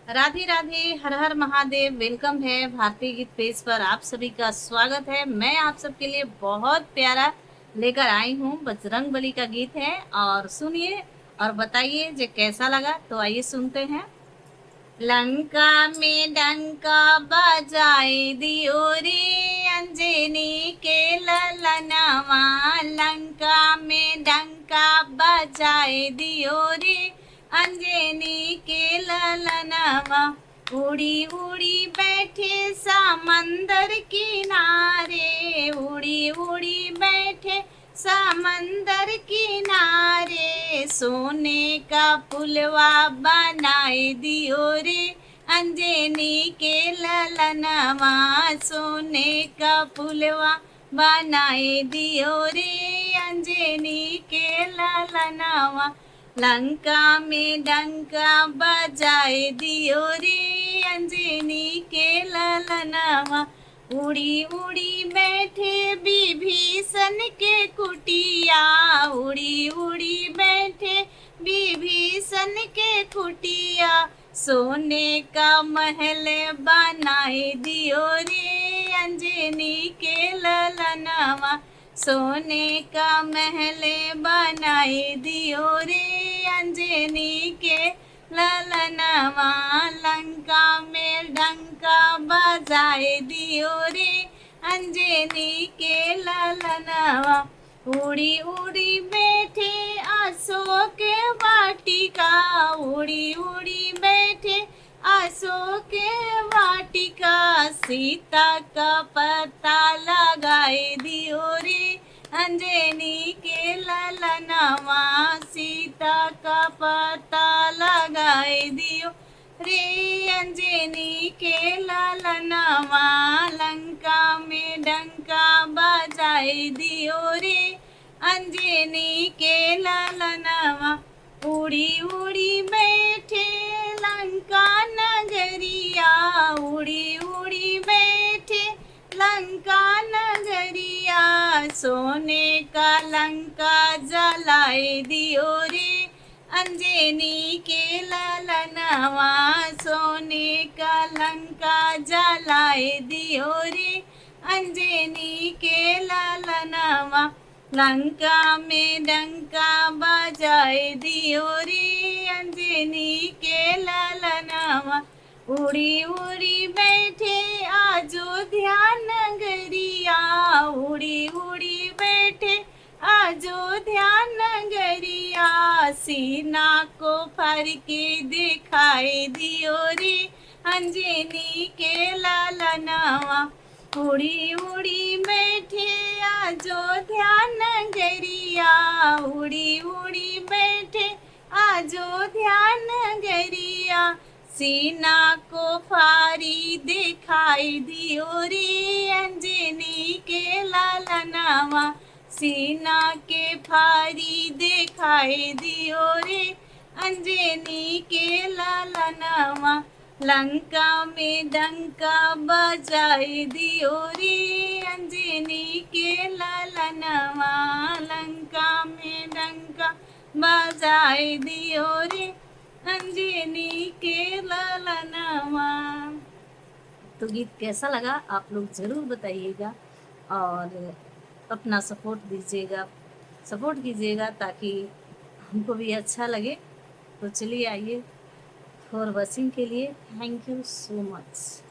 राधे राधे, हर हर Mahadev. Welcome है भारतीय गीत पेज पर, आप सभी का स्वागत है। मैं आप सबके लिए बहुत प्यारा लेकर आई हूँ, बजरंगबली का गीत है। और सुनिए और बताइए जे कैसा लगा। तो आइए सुनते हैं। लंका में डंका बजाए दियो रे अंजनी के ललनवा। लंका में डंका बजाए दियो रे अंजनी के ललनवा। उड़ी उड़ी बैठे समंदर किनारे, उड़ी उड़ी बैठे समंदर किनारे। सोने का पुलवा बनाए दियो रे अंजनी के ललनवा। सोने का पुलवा बनाए दियो रे अंजनी के ललनवा। लंका में डंका बजाए दियो रे अंजनी के ललनवा। उड़ी उड़ी बैठे विभीषण के कुटिया, उड़ी उड़ी बैठे विभीषण के कुटिया। सोने का महल बनाए दियो रे अंजनी के ललनवा। सोने का महल बनाए दियो रे अंजनी के ललनवा। लंका में डंका बजाए दियो रे अंजनी के ललनवा। उड़ी उड़ी बैठे अशोक वाटिका, उड़ी उड़ी बैठे अशोक वाटिका। सीता का पता लगाए दियो रे अंजनी के ललनवा। सीता का पता लगाए दियो रे अंजनी के ललनवा। लंका में डंका बजाए दियो रे अंजनी के ललनवा। उड़ी उड़ी बैठे लंका नगरिया, उड़ी उड़ी बैठे लंका नगरिया। सोने का लंका जलाए दियो रे अंजनी के ललनवा। सोने का लंका जलाए दियो रे अंजनी के ललनवा। लंका में डंका बजाए दियो रे अंजनी के ललनवा। उड़ी उड़ी बैठे अयोध्या नगरिया, उड़ी उड़ी बैठे अयोध्या नगरिया। सीना को फर के दिखाई दियो रे अंजनी के ललनवा। उड़ी उड़ी बैठे अयोध्या नगरिया, उड़ी उड़ी बैठे अयोध्या नगरिया। सीना को फारी दिखाई दियो रे अंजनी के ललनवा। सीना के फारी दिखाई दियो रे अंजनी के ललनवा। लंका में डंका बजाए दियो रे अंजनी के ललनवा। लंका में डंका बजाए दियो रे अंजनी के ललनवा। तो गीत कैसा लगा आप लोग ज़रूर बताइएगा और अपना सपोर्ट कीजिएगा ताकि हमको भी अच्छा लगे। तो चलिए आइए फॉर वॉचिंग के लिए थैंक यू सो मच।